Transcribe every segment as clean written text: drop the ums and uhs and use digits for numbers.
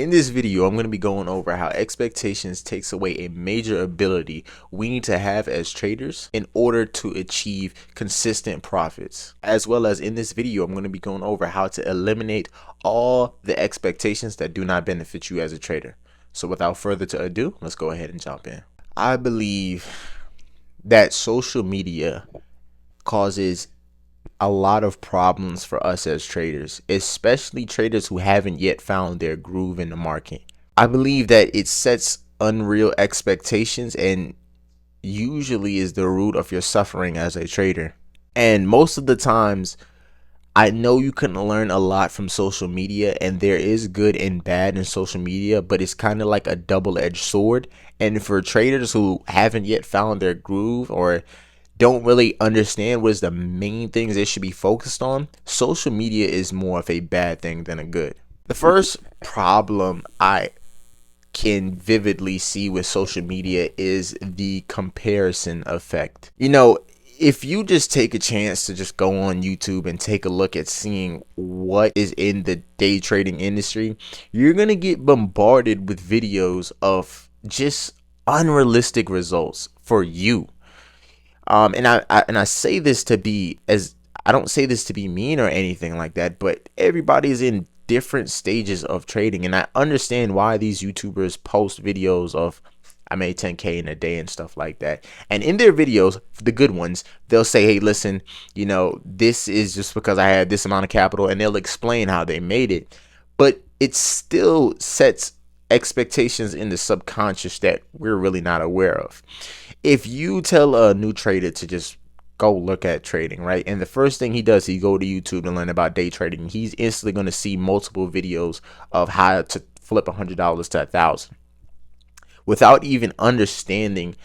In this video, I'm going to be going over how expectations takes away a major ability we need to have as traders in order to achieve consistent profits. As well as in this video, I'm going to be going over how to eliminate all the expectations that do not benefit you as a trader. So without further ado, let's go ahead and jump in. I believe that social media causes a lot of problems for us as traders, especially traders who haven't yet found their groove in the market. I believe that it sets unreal expectations and usually is the root of your suffering as a trader. And most of the times, I know you can learn a lot from social media, and there is good and bad in social media, but it's kind of like a double-edged sword. And for traders who haven't yet found their groove or don't really understand what is the main things they should be focused on, social media is more of a bad thing than a good. The first problem I can vividly see with social media is the comparison effect. You know, if you just take a chance to just go on YouTube and take a look at seeing what is in the day trading industry, you're going to get bombarded with videos of just unrealistic results for you. And I say this to be as I don't say this to be mean or anything like that, but everybody's in different stages of trading, and I understand why these YouTubers post videos of I made 10K in a day and stuff like that. And in their videos, the good ones, they'll say, hey, listen, you know, this is just because I had this amount of capital, and they'll explain how they made it. But it still sets expectations in the subconscious that we're really not aware of. If you tell a new trader to just go look at trading, right, and the first thing he does, he go to YouTube and learn about day trading, he's instantly going to see multiple videos of how to flip $100 to 1,000 without even understanding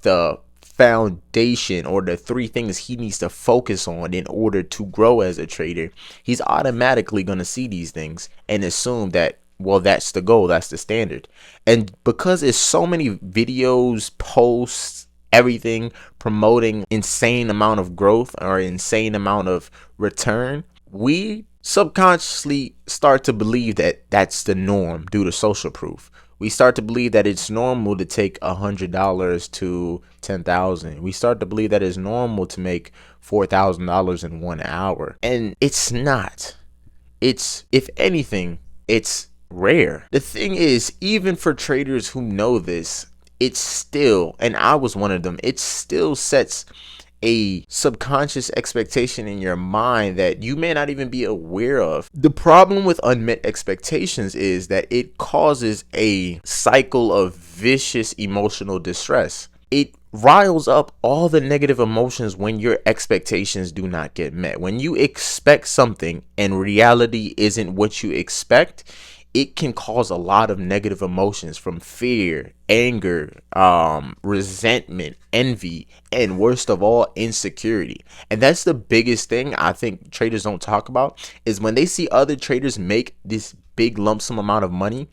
the foundation or the three things he needs to focus on in order to grow as a trader. He's automatically going to see these things and assume that, well, that's the goal, that's the standard. And because there's so many videos, posts, everything promoting insane amount of growth or insane amount of return, we subconsciously start to believe that that's the norm due to social proof. We start to believe that it's normal to take $100 to 10,000. We start to believe that it's normal to make $4,000 in 1 hour. And it's not. It's, if anything, it's rare. The thing is, even for traders who know this, it's still, and I was one of them, it still sets a subconscious expectation in your mind that you may not even be aware of. The problem with unmet expectations is that it causes a cycle of vicious emotional distress. It riles up all the negative emotions when your expectations do not get met. When you expect something and reality isn't what you expect, it can cause a lot of negative emotions from fear, anger, resentment, envy, and worst of all, insecurity. And that's the biggest thing I think traders don't talk about, is when they see other traders make this big lump sum amount of money,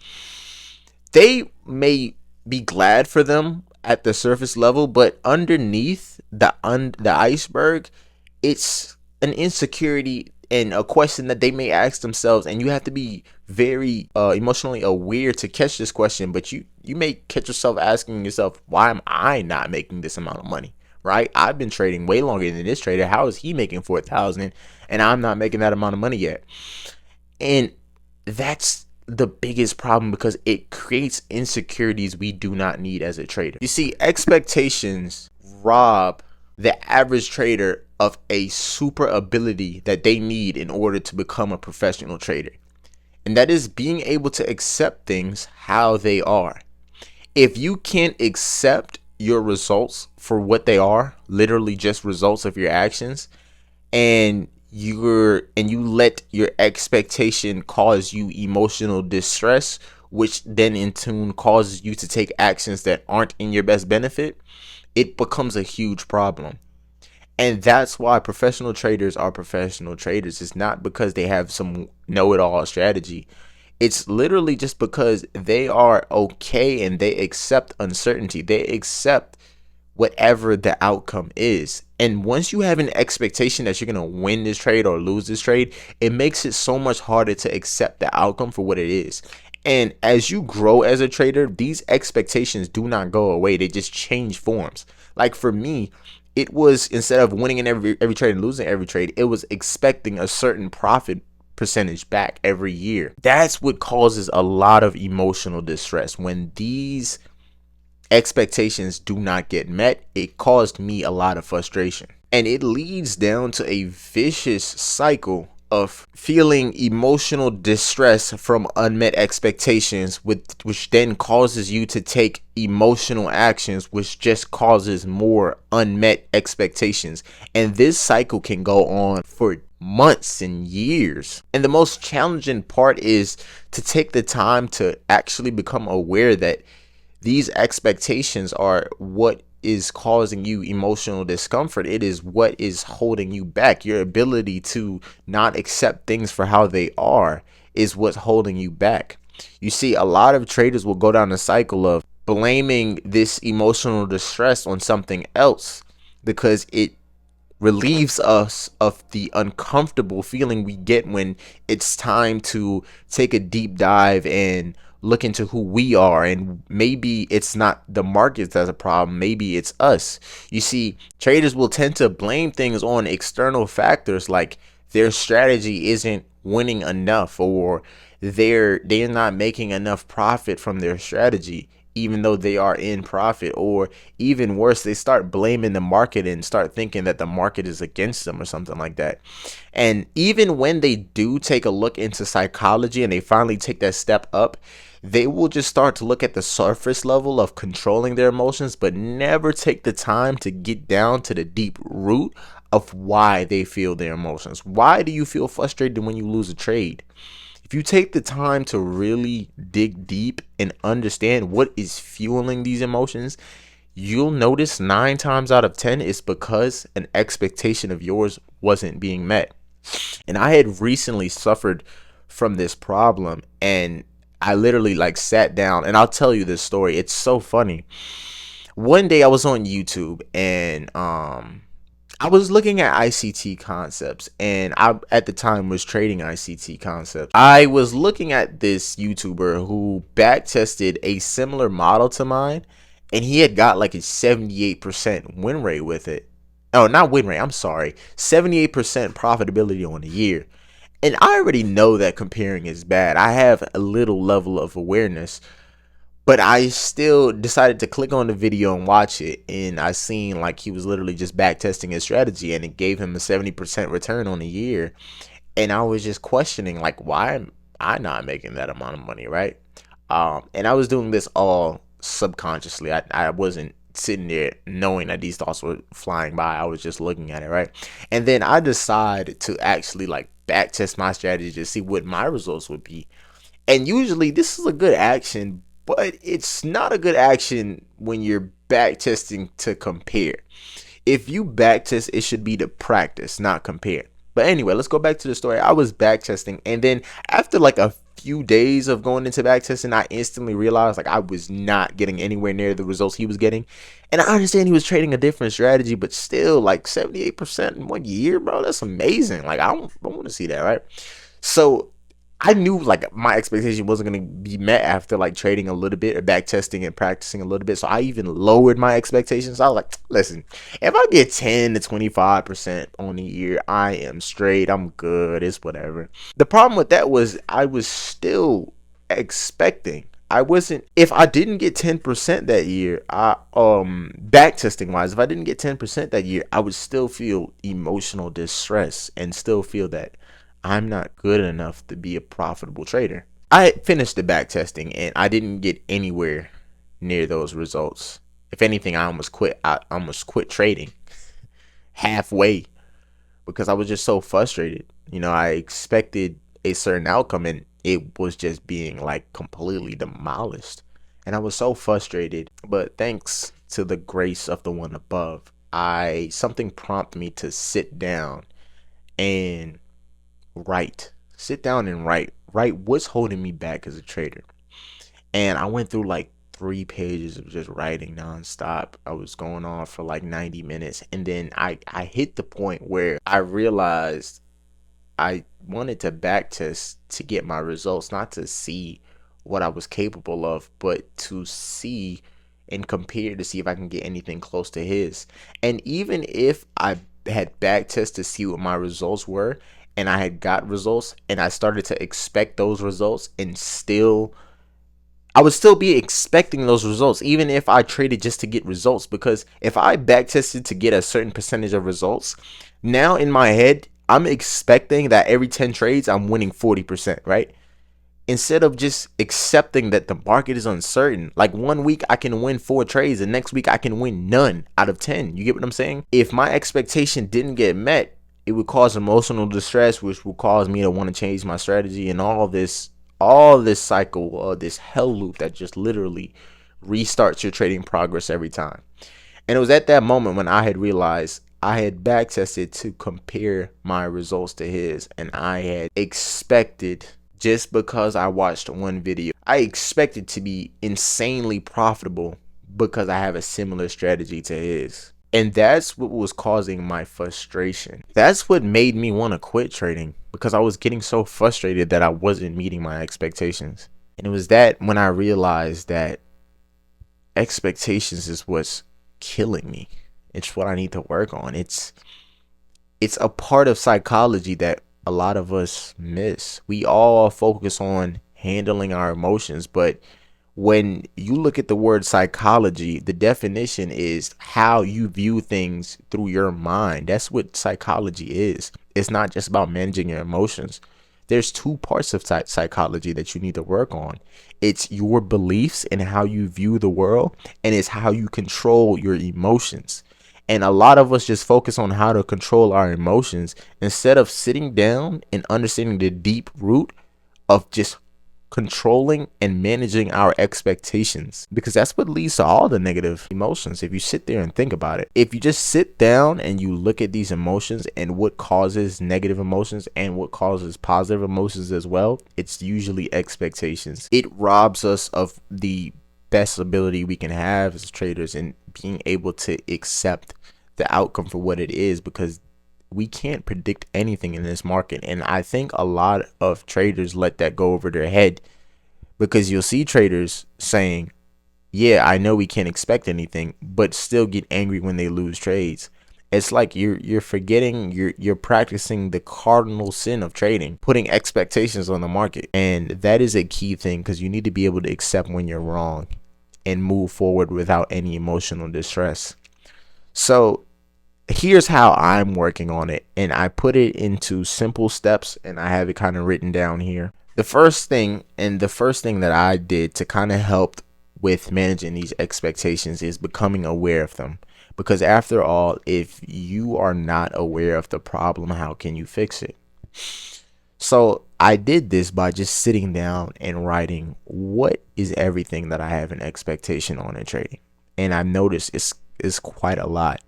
they may be glad for them at the surface level, but underneath the iceberg, it's an insecurity and a question that they may ask themselves, and you have to be very emotionally aware to catch this question. But you may catch yourself asking yourself, why am I not making this amount of money? Right? I've been trading way longer than this trader. How is he making 4,000 and I'm not making that amount of money yet? And that's the biggest problem, because it creates insecurities we do not need as a trader. You see, expectations rob the average trader of a super ability that they need in order to become a professional trader. And that is being able to accept things how they are. If you can't accept your results for what they are, literally just results of your actions, and you let your expectation cause you emotional distress, which then in turn causes you to take actions that aren't in your best benefit, it becomes a huge problem. And that's why professional traders are professional traders. It's not because they have some know-it-all strategy. It's literally just because they are okay and they accept uncertainty. They accept whatever the outcome is. And once you have an expectation that you're going to win this trade or lose this trade, it makes it so much harder to accept the outcome for what it is. And as you grow as a trader, these expectations do not go away. They just change forms. Like for me, it was, instead of winning in every trade and losing every trade, it was expecting a certain profit percentage back every year. That's what causes a lot of emotional distress. When these expectations do not get met, it caused me a lot of frustration. And it leads down to a vicious cycle of feeling emotional distress from unmet expectations, which then causes you to take emotional actions, which just causes more unmet expectations. And this cycle can go on for months and years. And the most challenging part is to take the time to actually become aware that these expectations are what is causing you emotional discomfort. It is what is holding you back. Your ability to not accept things for how they are is what's holding you back. You see, a lot of traders will go down the cycle of blaming this emotional distress on something else because it relieves us of the uncomfortable feeling we get when it's time to take a deep dive and look into who we are. And maybe it's not the markets that's a problem, maybe it's us. You see, traders will tend to blame things on external factors, like their strategy isn't winning enough, or they're not making enough profit from their strategy even though they are in profit. Or even worse, they start blaming the market and start thinking that the market is against them or something like that. And even when they do take a look into psychology and they finally take that step up, they will just start to look at the surface level of controlling their emotions, but never take the time to get down to the deep root of why they feel their emotions. Why do you feel frustrated when you lose a trade? If you take the time to really dig deep and understand what is fueling these emotions, you'll notice 9 times out of 10 it's because an expectation of yours wasn't being met. And I had recently suffered from this problem, and I literally like sat down, and I'll tell you this story. It's so funny. One day I was on YouTube, and I was looking at ICT concepts, and I at the time was trading ICT concepts. I was looking at this YouTuber who back tested a similar model to mine, and he had got like a 78% win rate with it. Oh, not win rate, I'm sorry. 78% profitability on the year. And I already know that comparing is bad. I have a little level of awareness, but I still decided to click on the video and watch it, and I seen like he was literally just back testing his strategy, and it gave him a 70% return on a year. And I was just questioning, like, why am I not making that amount of money, right? And I was doing this all subconsciously. I wasn't sitting there knowing that these thoughts were flying by. I was just looking at it, right? And then I decided to actually like back test my strategy to see what my results would be. And usually this is a good action, but it's not a good action when you're back testing to compare. If you back test, it should be to practice, not compare. But anyway, let's go back to the story. I was back testing, and then after like a few days of going into back testing, I instantly realized like I was not getting anywhere near the results he was getting. And I understand he was trading a different strategy, but still, like 78% in 1 year, bro, that's amazing. Like I don't want to see that, right? So I knew like my expectation wasn't going to be met after like trading a little bit or back testing and practicing a little bit. So I even lowered my expectations. I was like, listen, if I get 10 to 25% on the year, I am straight. I'm good. It's whatever. The problem with that was I was still expecting. I wasn't, if I didn't get 10% that year, back testing wise, if I didn't get 10% that year, I would still feel emotional distress and still feel that I'm not good enough to be a profitable trader. I finished the back testing and I didn't get anywhere near those results. If anything, I almost quit. I almost quit trading halfway because I was just so frustrated. You know, I expected a certain outcome and it was just being like completely demolished. And I was so frustrated. But thanks to the grace of the one above, something prompted me to sit down and sit down and write what's holding me back as a trader. And I went through like 3 pages of just writing nonstop. I was going on for like 90 minutes, and then I hit the point where I realized I wanted to back test to get my results, not to see what I was capable of, but to see and compare to see if I can get anything close to his. And even if I had back tested to see what my results were, and I had got results, and I started to expect those results, and still I would still be expecting those results, even if I traded just to get results. Because if I back tested to get a certain percentage of results, now in my head, I'm expecting that every 10 trades, I'm winning 40%, right? Instead of just accepting that the market is uncertain. Like 1 week I can win 4 trades, and next week I can win none out of 10. You get what I'm saying? If my expectation didn't get met, it would cause emotional distress, which will cause me to want to change my strategy, and all this cycle, this hell loop that just literally restarts your trading progress every time. And it was at that moment when I had realized I had backtested to compare my results to his, and I had expected, just because I watched one video, I expected to be insanely profitable because I have a similar strategy to his. And that's what was causing my frustration. That's what made me want to quit trading, because I was getting so frustrated that I wasn't meeting my expectations. And it was that when I realized that expectations is what's killing me. It's what I need to work on. It's a part of psychology that a lot of us miss. We all focus on handling our emotions, but when you look at the word psychology, the definition is how you view things through your mind. That's what psychology is. It's not just about managing your emotions. There's two parts of psychology that you need to work on. It's your beliefs and how you view the world, and it's how you control your emotions. And a lot of us just focus on how to control our emotions instead of sitting down and understanding the deep root of just controlling and managing our expectations, because that's what leads to all the negative emotions. If you sit there and think about it, if you just sit down and you look at these emotions and what causes negative emotions and what causes positive emotions as well, it's usually expectations. It robs us of the best ability we can have as traders in being able to accept the outcome for what it is, because we can't predict anything in this market. And I think a lot of traders let that go over their head, because you'll see traders saying, yeah, I know we can't expect anything, but still get angry when they lose trades. It's like you're forgetting, you're practicing the cardinal sin of trading, putting expectations on the market. And that is a key thing, because you need to be able to accept when you're wrong and move forward without any emotional distress. So here's how I'm working on it, and I put it into simple steps, and I have it kind of written down here. The first thing that I did to kind of help with managing these expectations is becoming aware of them. Because after all, if you are not aware of the problem, how can you fix it? So I did this by just sitting down and writing what is everything that I have an expectation on in trading. And I've noticed it's quite a lot.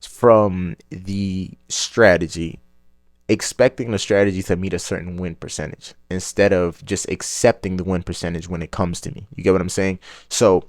From the strategy, expecting the strategy to meet a certain win percentage instead of just accepting the win percentage when it comes to me. You get what I'm saying? So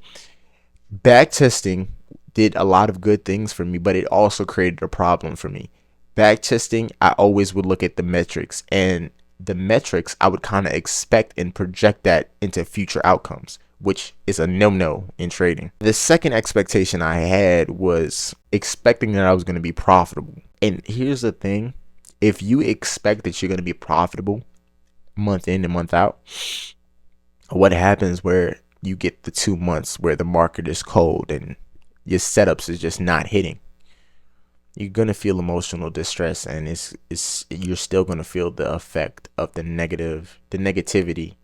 back testing did a lot of good things for me, but it also created a problem for me. Back testing, I always would look at the metrics, and the metrics I would kind of expect and project that into future outcomes, which is a no-no in trading. The second expectation I had was expecting that I was going to be profitable. And here's the thing. If you expect that you're going to be profitable month in and month out, what happens where you get the 2 months where the market is cold and your setups is just not hitting? You're going to feel emotional distress, and you're still going to feel the effect of the negativity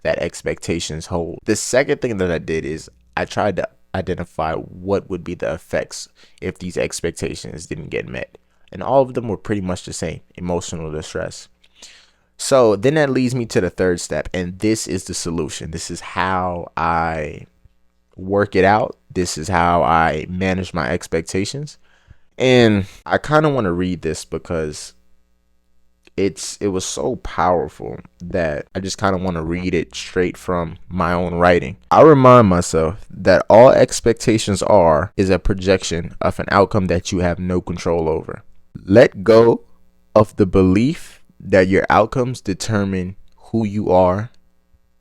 that expectations hold. The second thing that I did is I tried to identify what would be the effects if these expectations didn't get met. And all of them were pretty much the same: emotional distress. So then that leads me to the third step, and this is the solution. This is how I work it out. This is how I manage my expectations. And I kind of want to read this because it was so powerful that I just kind of want to read it straight from my own writing. I remind myself that all expectations is a projection of an outcome that you have no control over. Let go of the belief that your outcomes determine who you are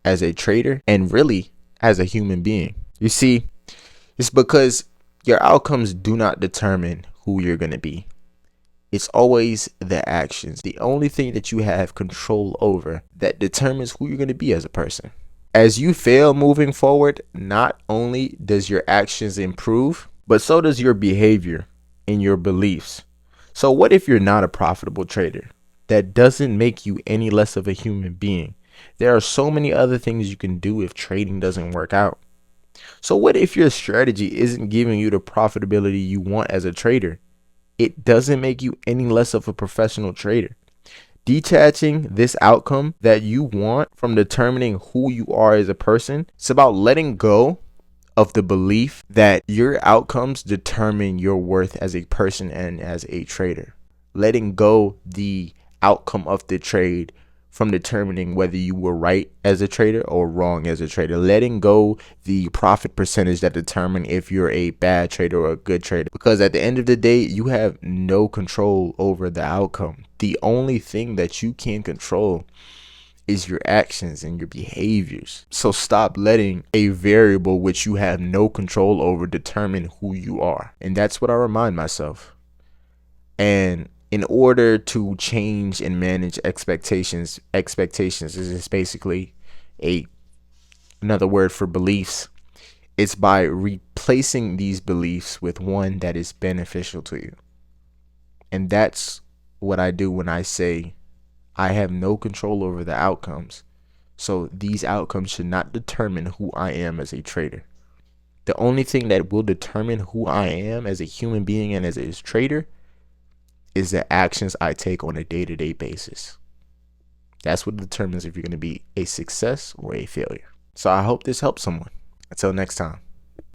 as a trader and really as a human being. You see, it's because your outcomes do not determine who you're going to be. It's always the actions, the only thing that you have control over that determines who you're going to be as a person. As you fail moving forward, not only does your actions improve, but so does your behavior and your beliefs. So what if you're not a profitable trader? That doesn't make you any less of a human being. There are so many other things you can do if trading doesn't work out. So what if your strategy isn't giving you the profitability you want as a trader? It doesn't make you any less of a professional trader. Detaching this outcome that you want from determining who you are as a person, it's about letting go of the belief that your outcomes determine your worth as a person and as a trader. Letting go the outcome of the trade from determining whether you were right as a trader or wrong as a trader. Letting go the profit percentage that determine if you're a bad trader or a good trader. Because at the end of the day, you have no control over the outcome. The only thing that you can control is your actions and your behaviors. So stop letting a variable which you have no control over determine who you are. And that's what I remind myself. And in order to change and manage expectations is basically another word for beliefs. It's by replacing these beliefs with one that is beneficial to you. And that's what I do when I say I have no control over the outcomes. So these outcomes should not determine who I am as a trader. The only thing that will determine who I am as a human being and as a trader is the actions I take on a day-to-day basis. That's what determines if you're going to be a success or a failure. So I hope this helps someone. Until next time.